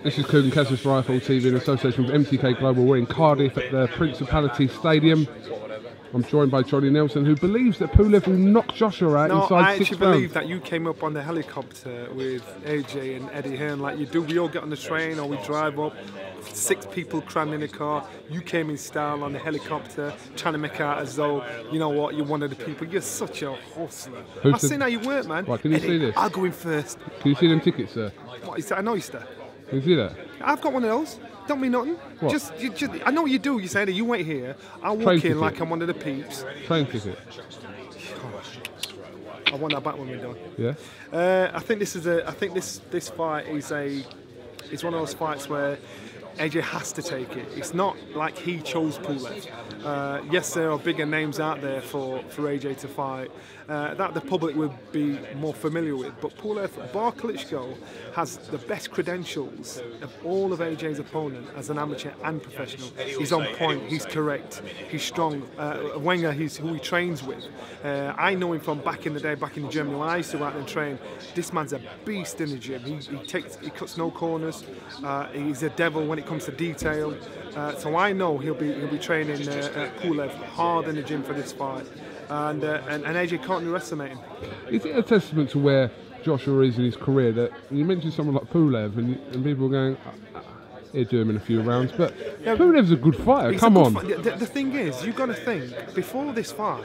This is Cougar Cassius Rifle TV in association with MTK Global. We're in Cardiff at the Principality Stadium. I'm joined by Johnny Nelson, who believes that Pulev will knock Joshua out inside 6 rounds. I actually believe that you came up on the helicopter with AJ and Eddie Hearn like you do. We all get on the train or we drive up, 6 people crammed in a car. You came in style on the helicopter, trying to make out as though, you know what, you're one of the people. You're such a hustler. I've seen how you work, man. Right, can you see this? I'll go in first. Can you see them tickets, sir? What, is that an oyster? Can you see that? I've got one of those. Don't mean nothing. What? Just, I know what you do. You say that you wait here. I'll walk Train in ticket. like I'm one of the peeps. Train ticket. I want that back when we're done. Yeah. I think this is a. I think this fight is a. It's one of those fights where AJ has to take it. It's not like he chose Pulev. Yes, there are bigger names out there for AJ to fight that the public would be more familiar with. But Pulev, bar Klitschko, has the best credentials of all of AJ's opponents as an amateur and professional. He's on point. He's correct. He's strong. Wenger, he's who he trains with. I know him from back in the day, back in Germany when I used to go out and train. This man's a beast in the gym. He cuts no corners. He's a devil when it comes to detail. So I know he'll be training Pulev hard in the gym for this fight, and AJ can't underestimate him. Is it a testament to where Joshua is in his career that you mentioned someone like Pulev and people are going, he'll do him in a few rounds, but yeah, Pulev's a good fighter. Come on. The thing is, you've got to think before this fight.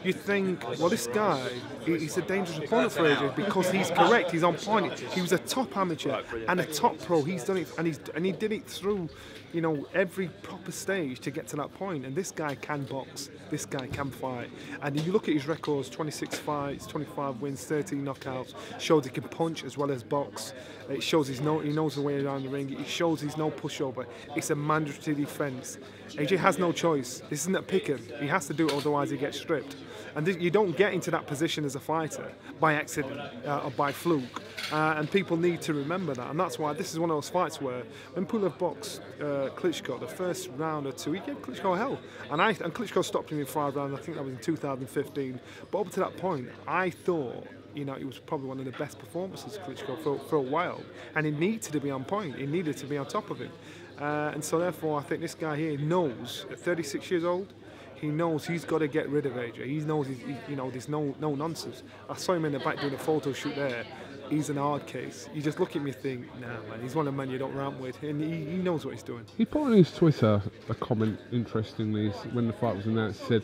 You think, well, this guy, he's a dangerous opponent for AJ because he's correct, he's on point. He was a top amateur and a top pro. He's done it, and he did it through, you know, every proper stage to get to that point. And this guy can box, this guy can fight. And you look at his records: 26 fights, 25 wins, 13 knockouts. Shows he can punch as well as box. It shows he knows the way around the ring. It shows he's no pushover. It's a mandatory defence. AJ has no choice. This isn't a pick-em. He has to do it, otherwise he gets stripped. And you don't get into that position as a fighter by accident or by fluke. And people need to remember that. And that's why this is one of those fights where when Pulev boxed Klitschko, the first round or two, he gave Klitschko hell. And Klitschko stopped him in 5 rounds. I think that was in 2015. But up to that point, I thought, you know, it was probably one of the best performances of Klitschko for a while. And he needed to be on point. He needed to be on top of him. And so therefore, I think this guy here knows, at 36 years old, he knows he's got to get rid of AJ. He knows, you know, there's no nonsense. I saw him in the back doing a photo shoot there. He's an hard case. You just look at me and think, nah, man, he's one of the men you don't ramp with. And he knows what he's doing. He put on his Twitter a comment, interestingly, when the fight was announced. He said,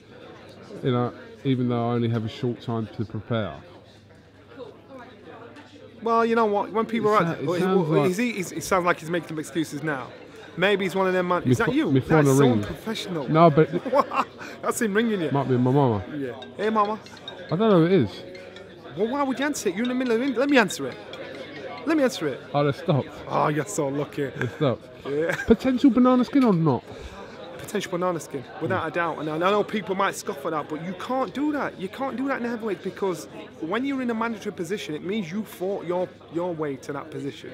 you know, even though I only have a short time to prepare. Well, you know what? When people it sounds like he's making excuses now. Maybe he's one of them man. Is that you? Me phone That's so ring. unprofessional. No, but that's him ringing you. Might be my mama. Yeah. Hey, mama. I don't know who it is. Well, why would you answer it? You're in the middle of it. Let me answer it. Let me answer it. Oh, they stopped. Oh, you're so lucky. They stopped. Yeah. Potential banana skin or not? Potential banana skin, without a doubt. And I know people might scoff at that, but you can't do that. You can't do that in heavyweight because when you're in a mandatory position, it means you fought your way to that position.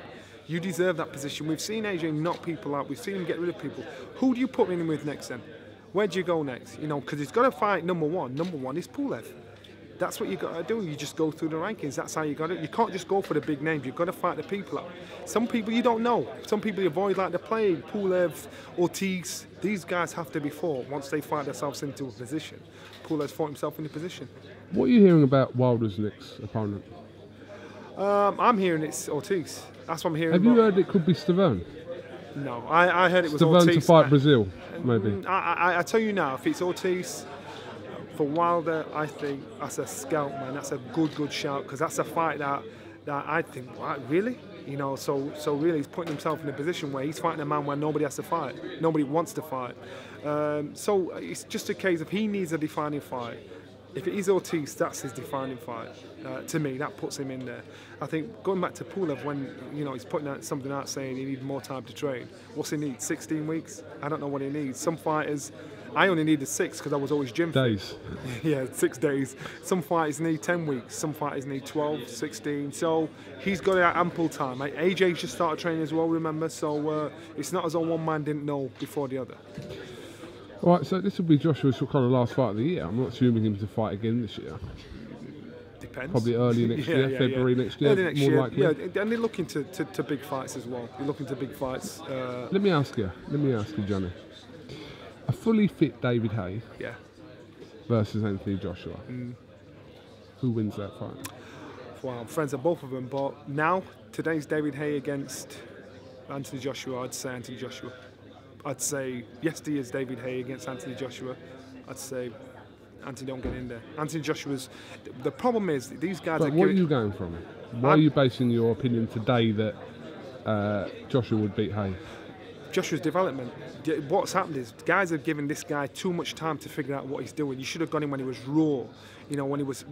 You deserve that position. We've seen AJ knock people out. We've seen him get rid of people. Who do you put him in with next then? Where do you go next? You know, because he's got to fight number one. Number one is Pulev. That's what you got to do. You just go through the rankings. That's how you got it. You can't just go for the big names. You've got to fight the people out. Some people you don't know. Some people you avoid like the plague. Pulev, Ortiz. These guys have to be fought once they fight themselves into a position. Pulev's fought himself in a position. What are you hearing about Wilder's next opponent? I'm hearing it's Ortiz. That's what I'm hearing. Have you heard it could be Stavern? No, I heard it was Ortiz. Stavern to fight Brazil, maybe. I tell you now, if it's Ortiz for Wilder, I think that's a scalp, man. That's a good shout because that's a fight that I think, what, really? You know, so really he's putting himself in a position where he's fighting a man where nobody has to fight. Nobody wants to fight. So it's just a case of he needs a defining fight. If it is Ortiz, that's his defining fight. To me, that puts him in there. I think going back to Pulev, when you know he's putting out something out saying he needs more time to train. What's he need? 16 weeks? I don't know what he needs. Some fighters, I only needed 6 because I was always gym days. Yeah, 6 days. Some fighters need 10 weeks. Some fighters need 12, 16. So he's got ample time. AJ's just started training as well, remember? So it's not as though one man didn't know before the other. Right, so this will be Joshua's kind of last fight of the year. I'm not assuming him to fight again this year. Depends. Probably early next year, February next year, early next more year. likely. Yeah, and they're looking to big fights as well. They're looking to big fights. Let me ask you, Johnny. A fully fit David Haye Yeah. versus Anthony Joshua. Who wins that fight? Well, I'm friends of both of them, but now, today's David Haye against Anthony Joshua, I'd say Anthony Joshua. I'd say yesterday's David Haye against Anthony Joshua. I'd say Anthony don't get in there. Anthony Joshua's... The problem is, these guys But are... what are you going from? Why are you basing your opinion today that Joshua would beat Haye? Joshua's development. What's happened is guys have given this guy too much time to figure out what he's doing. You should have gone in when he was raw, you know, when he was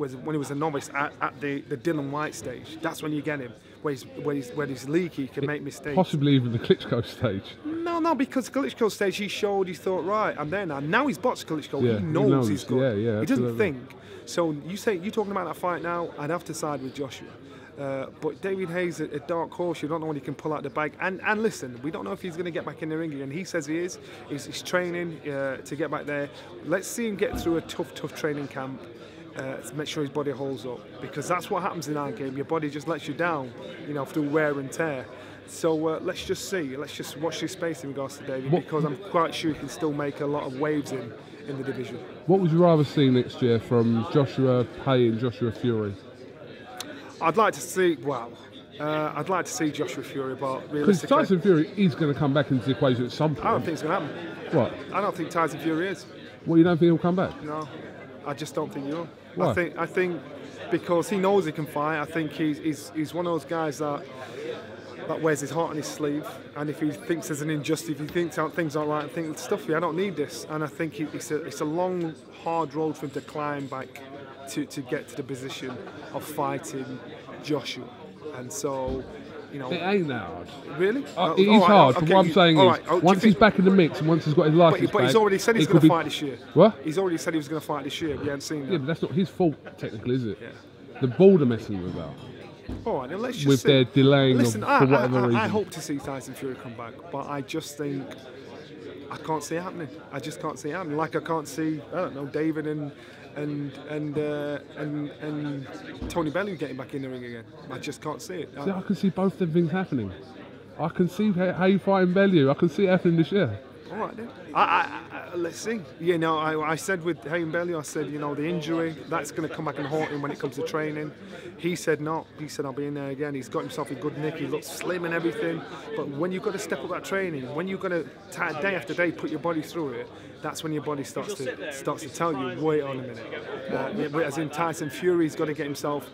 a novice at the Dylan White stage. That's when you get him, where he's leaky, he can make mistakes. Possibly even the Klitschko stage. No, because Klitschko stage he showed, he thought, right, I'm there now. Now he's boxed Klitschko, he knows he's good. Yeah, he doesn't think. So you're talking about that fight now, I'd have to side with Joshua. But David Haye's a dark horse. You don't know when he can pull out the bag. And listen, we don't know if he's going to get back in the ring again. He says he is. He's training to get back there. Let's see him get through a tough training camp to make sure his body holds up. Because that's what happens in our game. Your body just lets you down, you know, through wear and tear. So let's just see. Let's just watch this space in regards to David, because I'm quite sure he can still make a lot of waves in the division. What would you rather see next year from Joshua Haye and Joshua Fury? I'd like to see, I'd like to see Joshua Fury, but Because realistically... Tyson Fury is going to come back into the equation at some point. I don't think it's going to happen. What? I don't think Tyson Fury is. Well, you don't think he'll come back? No, I just don't think he will. Why? I think because he knows he can fight. I think he's one of those guys that wears his heart on his sleeve, and if he thinks there's an injustice, if he thinks things aren't right, I think, stuff I don't need this. And I think it's a long, hard road for him to climb back to get to the position of fighting Joshua. And so, you know... It ain't that hard. Really? It is hard, but what I'm saying is, once he's back in the mix and once he's got his license but he's already said he's going to fight this year. What? He's already said he was going to fight this year. We haven't seen that. Yeah, but that's not his fault, technically, is it? Yeah. The board are messing with that. All right, then let's just with see. their delaying Listen, for whatever reason. I hope to see Tyson Fury come back, but I just think I can't see it happening. I just can't see it happening. Like I can't see, I don't know, David and Tony Bellew getting back in the ring again. I just can't see it. See, I can see both them things happening. I can see Haye fighting Bellew. I can see it happening this year. All right then. Let's see. You know, I said with Haye and Bellew, I said, you know, the injury, that's going to come back and haunt him when it comes to training. He said no. He said, I'll be in there again. He's got himself a good nick. He looks slim and everything. But when you've got to step up that training, when you've got to, day after day, put your body through it, that's when your body starts to tell you, wait on a minute. As in Tyson Fury's got to get himself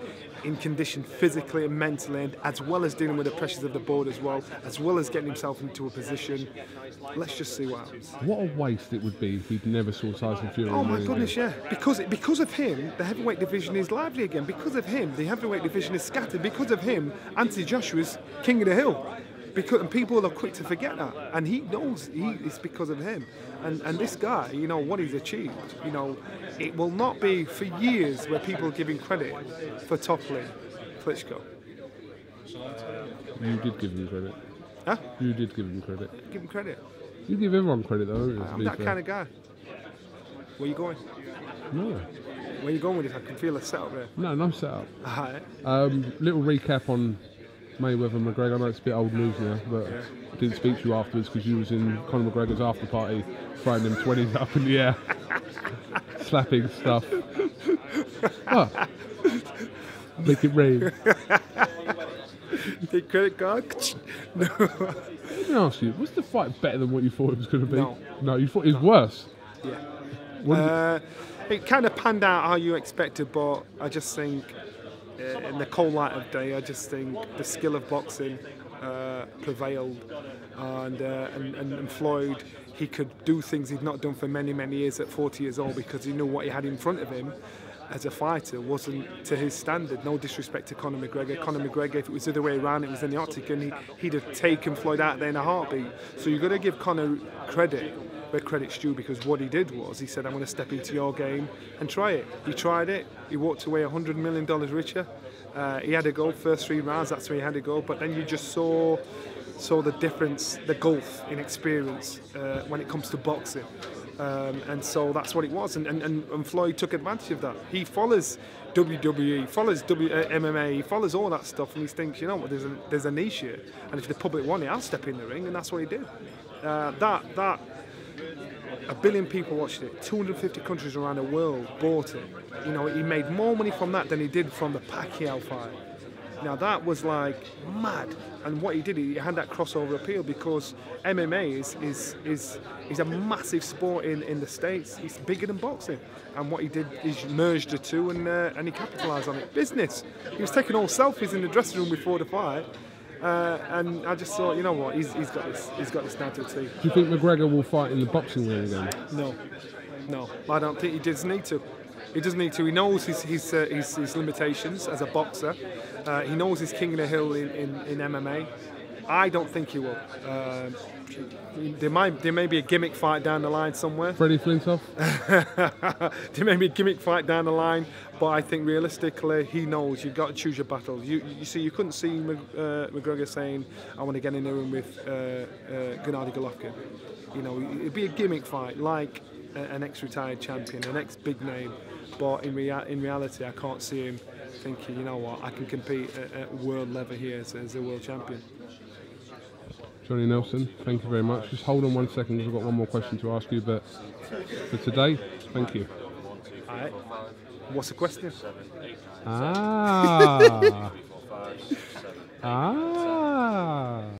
in condition physically and mentally, and as well as dealing with the pressures of the board as well, as well as getting himself into a position. Let's just see what happens. What a waste it would be if he'd never saw Tyson Fury. Oh my goodness, yeah. Because of him, the heavyweight division is lively again. Because of him, the heavyweight division is scattered. Because of him, Anthony Joshua's king of the hill. And people are quick to forget that. And he knows it's because of him. And this guy, you know, what he's achieved, you know, it will not be for years where people are giving credit for toppling Klitschko. You did give him credit. Huh? You did give him credit. Give him credit. You give everyone credit, though, don't you? I'm that kind of guy. Where you going? No. Where you going with this? I can feel a setup there. No setup. Alright. Little recap on MAYWEATHER-McGREGOR. I know it's a bit old news now, but yeah. I didn't speak to you afterwards because you was in Conor McGregor's after party throwing them 20s up in the air. Slapping stuff. What? Make it rain. Take credit card? No. Let me ask you, was the fight better than what you thought it was going to be? No. You thought it was worse? Yeah. It kind of panned out how you expected, but I just think, in the cold light of day, I just think the skill of boxing prevailed, and Floyd, he could do things he'd not done for many years at 40 years old because he knew what he had in front of him as a fighter wasn't to his standard. No disrespect to Conor McGregor. Conor McGregor, if it was the other way around, it was in the octagon, he'd have taken Floyd out there in a heartbeat. So you've got to give Conor credit where credit's due, because what he did was he said, I'm going to step into your game and try it. He tried it. He walked away $100 million richer. He had to go first 3 rounds. That's where he had to go. But then you just saw the difference, the gulf in experience when it comes to boxing. And so that's what it was, and Floyd took advantage of that. He follows WWE, follows MMA, he follows all that stuff, and he thinks, you know what, there's a niche here, and if the public want it, I'll step in the ring, and that's what he did. That 1 billion people watched it, 250 countries around the world bought it. You know, he made more money from that than he did from the Pacquiao fight. Now that was like mad, and what he did, he had that crossover appeal because MMA is a massive sport in the States. It's bigger than boxing, and what he did is merged the two, and he capitalised on it. Business. He was taking all selfies in the dressing room before the fight, and I just thought, you know what, he's got this down to a T. Do you think McGregor will fight in the boxing ring again? No, I don't think he does need to. He doesn't need to. He knows his limitations as a boxer. He knows he's king of the hill in MMA. I don't think he will. There may be a gimmick fight down the line somewhere. Freddie Flintoff? There may be a gimmick fight down the line, but I think realistically he knows you've got to choose your battles. You see, you couldn't see McGregor saying, I want to get in the room with Gennady Golovkin. You know, it'd be a gimmick fight like an ex-retired champion, an ex-big name. But in reality, I can't see him thinking, you know what, I can compete at world level here as a world champion. Johnny Nelson, thank you very much. Just hold on 1 second because I've got one more question to ask you, but for today, thank you. All right. What's the question? Ah.